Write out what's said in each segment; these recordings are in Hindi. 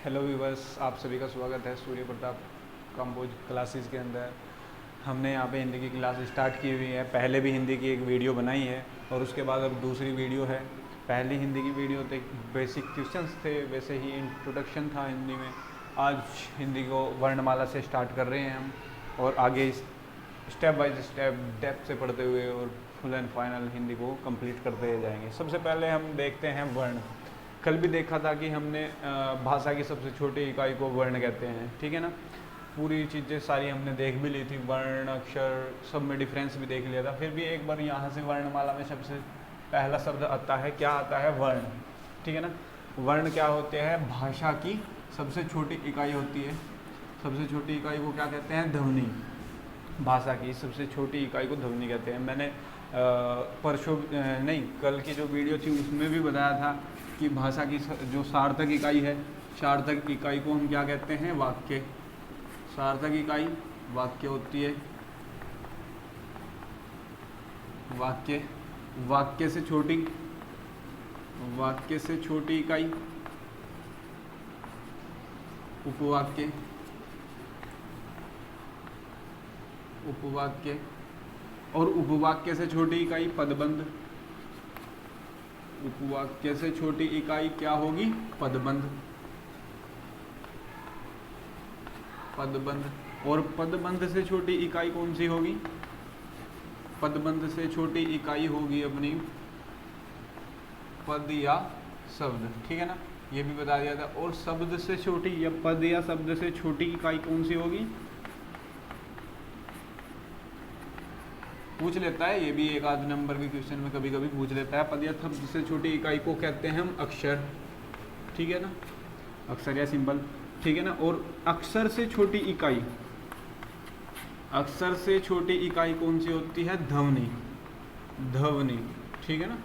हेलो व्यूवर्स, आप सभी का स्वागत है सूर्य प्रताप कंबोज क्लासेस के अंदर। हमने यहाँ पे हिंदी की क्लास स्टार्ट की हुई है। पहले भी हिंदी की एक वीडियो बनाई है और उसके बाद अब दूसरी वीडियो है। पहली हिंदी की वीडियो थे बेसिक क्वेश्चंस थे, वैसे ही इंट्रोडक्शन था हिंदी में। आज हिंदी को वर्णमाला से स्टार्ट कर रहे हैं हम और आगे स्टेप बाय स्टेप डेप्थ से पढ़ते हुए और फुल एंड फाइनल हिंदी को कंप्लीट करते जाएंगे। सबसे पहले हम देखते हैं वर्ण। कल भी देखा था कि हमने भाषा की सबसे छोटी इकाई को वर्ण कहते हैं, ठीक है ना। पूरी चीज़ें सारी हमने देख भी ली थी, वर्ण अक्षर सब में डिफरेंस भी देख लिया था। फिर भी एक बार यहाँ से वर्णमाला में सबसे पहला शब्द आता है, क्या आता है? वर्ण, ठीक है ना। वर्ण क्या होते हैं? भाषा की सबसे छोटी इकाई होती है। सबसे छोटी इकाई को क्या कहते हैं? ध्वनि। भाषा की सबसे छोटी इकाई को ध्वनि कहते हैं। मैंने परसों नहीं, कल की जो वीडियो थी उसमें भी बताया था कि भाषा की जो सार्थक इकाई है, सार्थक इकाई को हम क्या कहते हैं? वाक्य। सार्थक इकाई वाक्य होती है। वाक्य, वाक्य से छोटी, वाक्य से छोटी इकाई उपवाक्य। उपवाक्य और उपवाक्य से छोटी इकाई पदबंध। उपवाक्य से छोटी इकाई क्या होगी? पदबंध। पदबंध। और पदबंध से छोटी इकाई कौन सी होगी? पदबंध से छोटी इकाई होगी अपनी पद या शब्द, ठीक है ना। ये भी बता दिया था। और शब्द से छोटी या पद या शब्द से छोटी इकाई कौन सी होगी? पूछ लेता है, ये भी एक आध नंबर के क्वेश्चन में कभी कभी पूछ लेता है। पद या शब्द से छोटी इकाई को कहते हैं हम अक्षर, ठीक है ना। अक्षर या सिंबल, ठीक है ना। और अक्षर से छोटी इकाई, अक्षर से छोटी इकाई कौन सी होती है? ध्वनि। ध्वनि, ठीक है ना।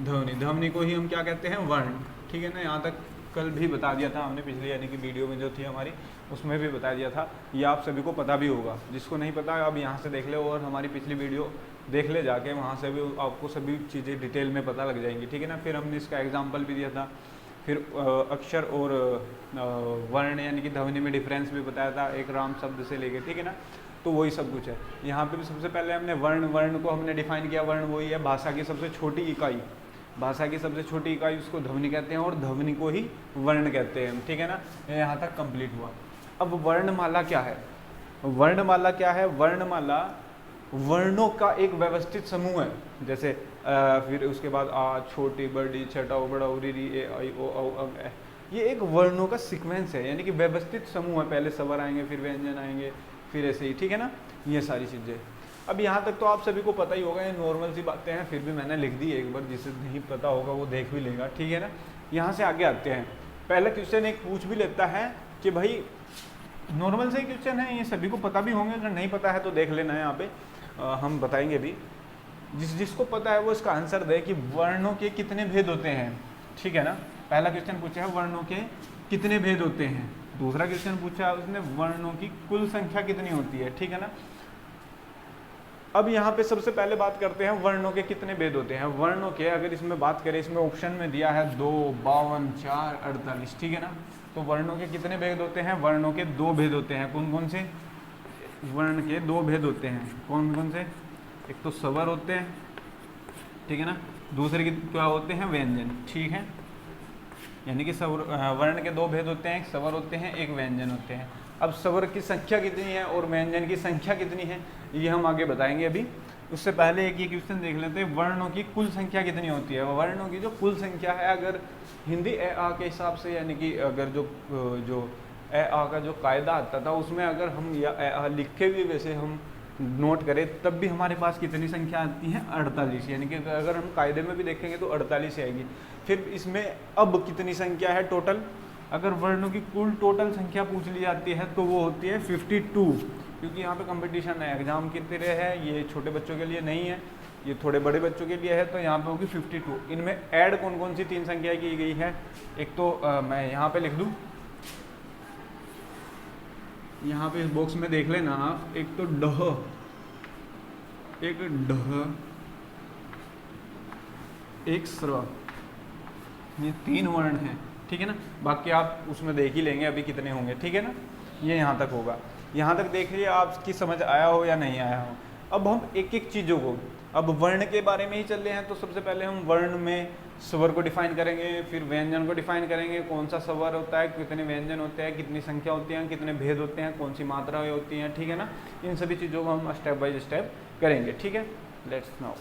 ध्वनि, ध्वनि को ही हम क्या कहते हैं? वर्ण, ठीक है ना। यहाँ तक कल भी बता दिया था हमने, पिछले यानी कि वीडियो में जो थी हमारी उसमें भी बता दिया था। ये आप सभी को पता भी होगा। जिसको नहीं पता अब यहाँ से देख ले और हमारी पिछली वीडियो देख ले जाके, वहाँ से भी आपको सभी चीज़ें डिटेल में पता लग जाएंगी, ठीक है ना। फिर हमने इसका एग्जाम्पल भी दिया था। फिर अक्षर और वर्ण यानी कि ध्वनि में डिफरेंस भी बताया था, एक राम शब्द से लेके, ठीक है ना। तो वही सब कुछ है यहाँ पे भी। सबसे पहले हमने वर्ण, वर्ण को हमने डिफाइन किया। वर्ण वही है भाषा की सबसे छोटी इकाई। भाषा की सबसे छोटी इकाई उसको ध्वनि कहते हैं और ध्वनि को ही वर्ण कहते हैं, ठीक है ना। यहाँ तक कंप्लीट हुआ। अब वर्णमाला क्या है? वर्णमाला क्या है? वर्णमाला वर्णों का एक व्यवस्थित समूह है। जैसे फिर उसके बाद आ, छोटी, बड़ी, छटा, बड़ा, उरी, री, ए, आई, ओ, औ, अ, ए। ये एक वर्णों का सीक्वेंस है, यानी कि व्यवस्थित समूह है। पहले स्वर आएंगे, फिर व्यंजन आएंगे, फिर ऐसे ही, ठीक है ना। ये सारी चीज़ें अब यहाँ तक तो आप सभी को पता ही होगा, ये नॉर्मल सी बातें हैं। फिर भी मैंने लिख दी एक बार, जिसे नहीं पता होगा वो देख भी लेगा, ठीक है ना। यहाँ से आगे आते हैं। पहला क्वेश्चन एक पूछ भी लेता है कि भाई, नॉर्मल से क्वेश्चन है, ये सभी को पता भी होंगे। अगर नहीं पता है तो देख लेना है, यहाँ पे हम बताएंगे भी। जिसको पता है वो इसका आंसर दे कि वर्णों के कितने भेद होते हैं, ठीक है ना। पहला क्वेश्चन पूछा है वर्णों के कितने भेद होते हैं। दूसरा क्वेश्चन पूछा है उसने वर्णों की कुल संख्या कितनी होती है, ठीक है ना। अब यहाँ पे सबसे पहले बात करते हैं वर्णों के कितने भेद होते हैं। वर्णों के अगर इसमें बात करें, इसमें ऑप्शन में दिया है 2, 52, 4, 48, ठीक है ना। तो वर्णों के कितने भेद होते हैं? वर्णों के 2 भेद होते हैं। कौन कौन से? वर्ण के 2 भेद होते हैं। कौन कौन से? एक तो स्वर होते हैं, ठीक है ना। दूसरे के क्या होते हैं? व्यंजन, ठीक है। यानी कि वर्ण के 2 भेद होते हैं, एक स्वर होते हैं, एक व्यंजन होते हैं। अब स्वर की संख्या कितनी है और व्यंजन की संख्या कितनी है, ये हम आगे बताएंगे अभी। उससे पहले एक ये क्वेश्चन देख लेते हैं, वर्णों की कुल संख्या कितनी होती है। वर्णों की जो कुल संख्या है, अगर हिंदी ए आ के हिसाब से, यानी कि अगर जो ए आ का जो कायदा आता था उसमें अगर हम या ए आ लिखे हुए वैसे हम नोट करें, तब भी हमारे पास कितनी संख्या आती है? 48। यानी कि अगर हम कायदे में भी देखेंगे तो 48 आएगी। फिर इसमें अब कितनी संख्या है टोटल? अगर वर्णों की कुल टोटल संख्या पूछ ली जाती है तो वो होती है 52। क्योंकि यहाँ पे कंपटीशन है, एग्जाम की तरह है, ये छोटे बच्चों के लिए नहीं है, ये थोड़े बड़े बच्चों के लिए है। तो यहाँ पे होगी 52। इनमें ऐड कौन कौन सी 3 संख्या की गई है? एक तो मैं यहाँ पे लिख दूँ, यहाँ पे इस बॉक्स में देख लेना आप। एक तो डह, एक ढ, एक स्र, ये 3 वर्ण हैं। ठीक है ना। बाकी आप उसमें देख ही लेंगे अभी कितने होंगे, ठीक है ना। ये यहाँ तक होगा, यहाँ तक देख लिया, आपकी समझ आया हो या नहीं आया हो। अब हम एक एक चीज़ों को, अब वर्ण के बारे में ही चल रहे हैं, तो सबसे पहले हम वर्ण में स्वर को डिफाइन करेंगे, फिर व्यंजन को डिफाइन करेंगे, कौन सा स्वर होता है, कितने व्यंजन होते हैं, कितनी संख्या होती है, कितने भेद होते हैं, कौन सी मात्राएं होती हैं, ठीक है ना। इन सभी चीज़ों को हम स्टेप बाय स्टेप करेंगे, ठीक है। लेट्स नाउ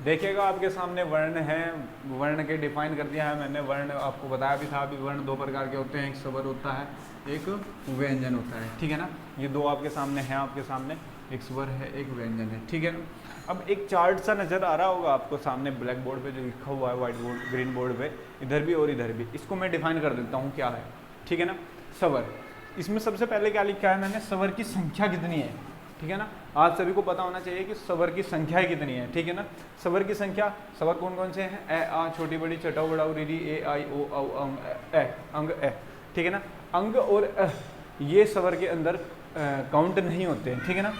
देखिएगा, आपके सामने वर्ण है, वर्ण के डिफाइन कर दिया है मैंने। वर्ण आपको बताया भी था अभी, वर्ण दो प्रकार के होते हैं, एक स्वर होता है, एक व्यंजन होता है, ठीक है ना। ये दो आपके सामने हैं, आपके सामने एक स्वर है, एक व्यंजन है, ठीक है ना। अब एक चार्ट सा नज़र आ रहा होगा आपको सामने ब्लैक बोर्ड पे जो लिखा हुआ है, व्हाइट बोर्ड ग्रीन बोर्ड पे, इधर भी और इधर भी। इसको मैं डिफाइन कर देता हूँ क्या है, ठीक है ना। स्वर, इसमें सबसे पहले क्या लिखा है मैंने, स्वर की संख्या कितनी है, ठीक है ना। आज सभी को पता होना चाहिए कि स्वर की संख्या कितनी है, ठीक है ना। स्वर की संख्या, स्वर कौन कौन से हैं, ए आ, छोटी बड़ी चटाऊ बड़ाऊ री री, ए आई ओ औ अंग ए, अंग ए, ठीक है ना। अंग और ये स्वर के अंदर काउंट नहीं होते हैं, ठीक है ना।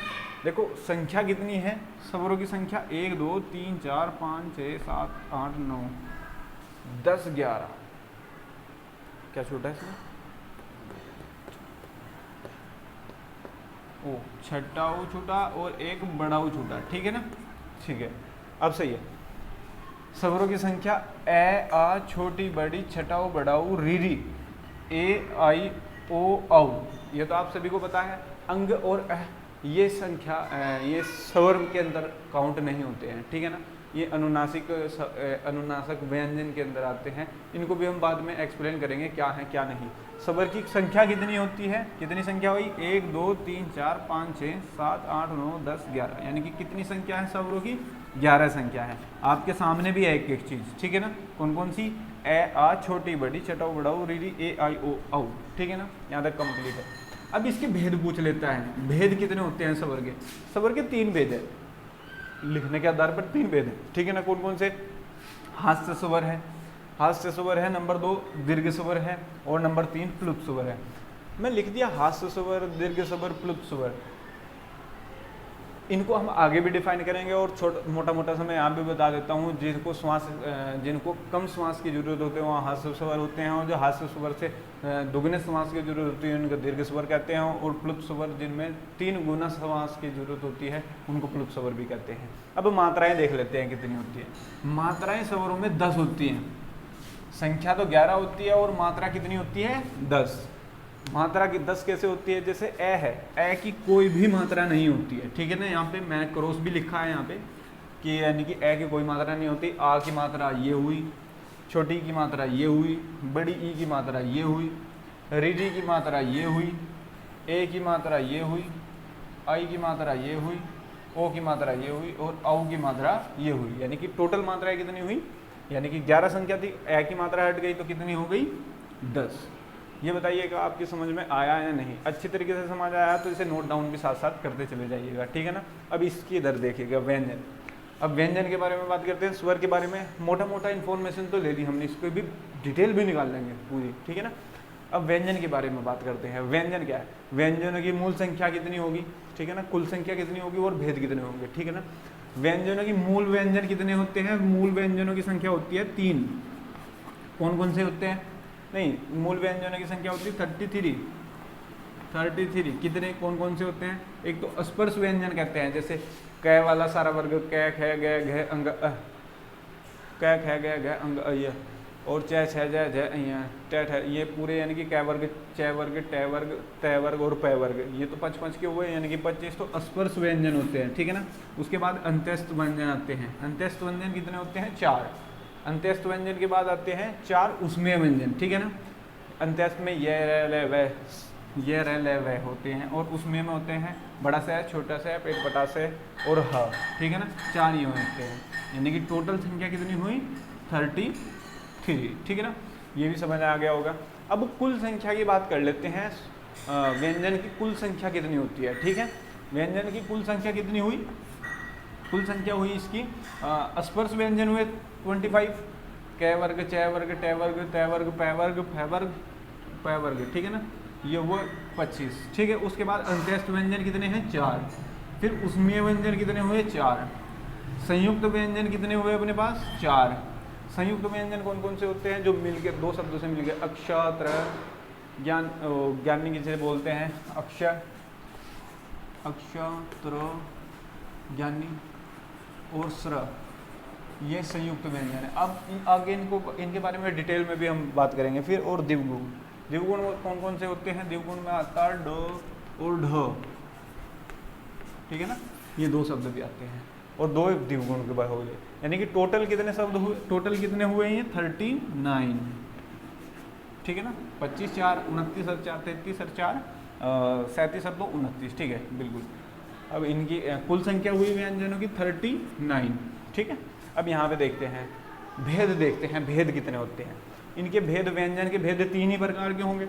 देखो संख्या कितनी है, स्वरों की संख्या 1 2 3 4 5 6 7 8 9 10 11, क्या छोटा है इसमें, ओ छठाऊ छोटा और एक बड़ाऊ छोटा, ठीक है ना, ठीक है। अब सही है, स्वरों की संख्या ए आ, छोटी बड़ी छठाऊ बड़ाऊ री री, ए आई ओ औ, ये तो आप सभी को पता है। अंग और ये संख्या ये स्वर के अंदर काउंट नहीं होते हैं, ठीक है ना। ये अनुनासिक व्यंजन के अंदर आते हैं, इनको भी हम बाद में एक्सप्लेन करेंगे क्या है क्या नहीं। स्वर की संख्या कितनी होती है, कितनी संख्या हुई, 1 2 3 4 5 6 7 8 9 10 11, यानी कि कितनी संख्या है स्वरों की, 11 संख्या है। आपके सामने भी है एक एक चीज़, ठीक है ना। कौन कौन सी, ए आ, छोटी बड़ी चटाऊ बड़ाऊ री री, ए आई ओ औ, ठीक है ना। यहाँ तक कंप्लीट है। अब इसके भेद पूछ लेता है, भेद कितने होते हैं स्वर के। स्वर के 3 भेद है, लिखने के आधार पर 3 भेद है, ठीक है ना। कौन कौन से, हास्य स्वर है, हास्य स्वर है, नंबर 2 दीर्घ स्वर है, और नंबर 3 प्लुत स्वर है। मैं लिख दिया हास्य स्वर, दीर्घ स्वर, प्लुत स्वर। इनको हम आगे भी डिफाइन करेंगे, और मोटा मोटा सा मैं यहाँ भी बता देता हूँ। जिनको कम श्वास की जरूरत होती है वहाँ हास्य स्वर होते हैं, और जो हास्य स्वर से दुगने श्वास की जरूरत होती है उनको दीर्घ स्वर कहते हैं, और प्लुत स्वर जिनमें 3 गुना श्वास की जरूरत होती है उनको प्लुत स्वर भी कहते हैं। अब मात्राएं देख लेते हैं कितनी होती है। मात्राएं स्वरों में 10 होती हैं, संख्या तो 11 होती है, और मात्रा कितनी होती है, 10। मात्रा की 10 कैसे होती है, जैसे ए है, ए की कोई भी मात्रा नहीं होती है, ठीक है ना। यहाँ पे मैं क्रॉस भी लिखा है यहाँ पे कि यानी कि ए की कोई मात्रा नहीं होती। आ की मात्रा ये हुई, छोटी की मात्रा ये हुई, बड़ी ई की मात्रा ये हुई, री डी की मात्रा ये हुई, ए की मात्रा ये हुई, आई की मात्रा ये हुई, ओ की मात्रा ये हुई, और औ की मात्रा ये हुई। यानी कि टोटल मात्राएं कितनी हुई, यानी कि 11 संख्या थी, ए की मात्रा हट गई तो कितनी हो गई, 10। ये बताइएगा आपकी समझ में आया या नहीं। अच्छी तरीके से समझ आया तो इसे नोट डाउन भी साथ साथ करते चले जाइएगा, ठीक है ना। अब इसकी इधर देखिएगा व्यंजन। अब व्यंजन के बारे में बात करते हैं। स्वर के बारे में मोटा मोटा इन्फॉर्मेशन तो ले ली हमने, इसको भी डिटेल भी निकाल लेंगे पूरी, ठीक है ना। अब व्यंजन के बारे में बात करते हैं। व्यंजन क्या है, व्यंजनों की मूल संख्या कितनी होगी, ठीक है ना, कुल संख्या कितनी होगी, और भेद कितने होंगे, ठीक है ना। व्यंजनों की मूल व्यंजन कितने होते हैं, मूल व्यंजनों की संख्या होती है 3। कौन कौन से होते हैं, नहीं, मूल व्यंजनों की संख्या होती है 33। कितने, कौन कौन से होते हैं, एक तो स्पर्श व्यंजन कहते हैं, जैसे क वाला सारा वर्ग, क ख ग घ अंग अ, क ख ग घ अंग अ, और च छ ज झ अ ट ठ, ये पूरे यानी कि क वर्ग, च वर्ग, ट वर्ग, त वर्ग और प वर्ग, ये तो 5 के हुए, यानी कि 25 तो स्पर्श व्यंजन होते हैं, ठीक है ना। उसके बाद अंत्यस्थ व्यंजन आते हैं। अंत्यस्थ व्यंजन कितने होते हैं, 4। अंत्यस्थ व्यंजन के बाद आते हैं 4 उसमेय व्यंजन, ठीक है ना। अंत्यस्थ में ये र ल व, ये र ल व होते हैं, और उसमें होते हैं बड़ा सा, छोटा सा, पेट बटा से और ह, ठीक है ना। 4 ये होते हैं, यानी कि टोटल संख्या कितनी हुई, 33, ठीक है ना। ये भी समझ आ गया होगा। अब कुल संख्या की बात कर लेते हैं। व्यंजन की कुल संख्या कितनी होती है, ठीक है। व्यंजन की कुल संख्या कितनी हुई, कुल संख्या हुई इसकी, स्पर्श व्यंजन हुए 25, क वर्ग, च वर्ग, ट वर्ग, त वर्ग, प वर्ग, फ वर्ग, प वर्ग, ठीक है ना। ये हुआ 25, ठीक है। उसके बाद अंत्यस्थ व्यंजन कितने हैं, 4। फिर उसमेय व्यंजन कितने हुए, 4। संयुक्त व्यंजन कितने हुए अपने पास, 4। संयुक्त व्यंजन कौन कौन से होते हैं जो मिलके दो शब्दों से मिलके अक्षत्र ज्ञान ज्ञानी किसे बोलते हैं, अक्षर, अक्षत्र ज्ञानी और स्र, ये संयुक्त व्यंजन है। अब आगे इनके बारे में डिटेल में भी हम बात करेंगे फिर। और द्विगुण, द्विगुण कौन कौन से होते हैं, द्विगुण में आता है ड और ढ, ठीक है ना, ये दो शब्द भी आते हैं और दो द्विगुण के बाद हो गए, यानी कि टोटल कितने शब्द हुए, टोटल कितने हुए हैं 39, ठीक है ना, 25 4 29 और 4 33 और 4 37 और 2 29, ठीक है बिल्कुल। अब इनकी कुल संख्या हुई व्यंजनों की 39, ठीक है। अब यहाँ पे देखते हैं भेद, देखते हैं भेद कितने होते हैं इनके। भेद, व्यंजन के भेद 3 ही प्रकार के होंगे।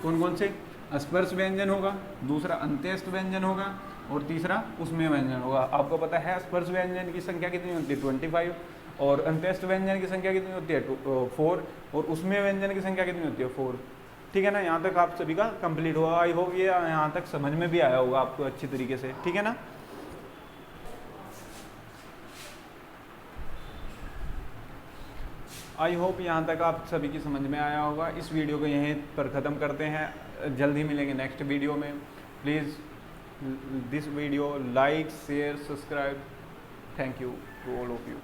कौन कौन से, स्पर्श व्यंजन होगा, दूसरा अंत्यस्थ व्यंजन होगा और तीसरा उसमें व्यंजन होगा। आपको पता है स्पर्श व्यंजन की संख्या कितनी होती है 25 और अंत्यस्थ व्यंजन की संख्या कितनी होती है 4 और उसमें व्यंजन की संख्या कितनी होती है 4, ठीक है ना। यहाँ तक आप सभी का कंप्लीट हुआ, आई होप ये यहाँ तक समझ में भी आया होगा आपको अच्छी तरीके से, ठीक है ना। आई होप यहाँ तक आप सभी की समझ में आया होगा। इस वीडियो को यहीं पर ख़त्म करते हैं, जल्द ही मिलेंगे नेक्स्ट वीडियो में। Please this video like share subscribe, thank you to all of you.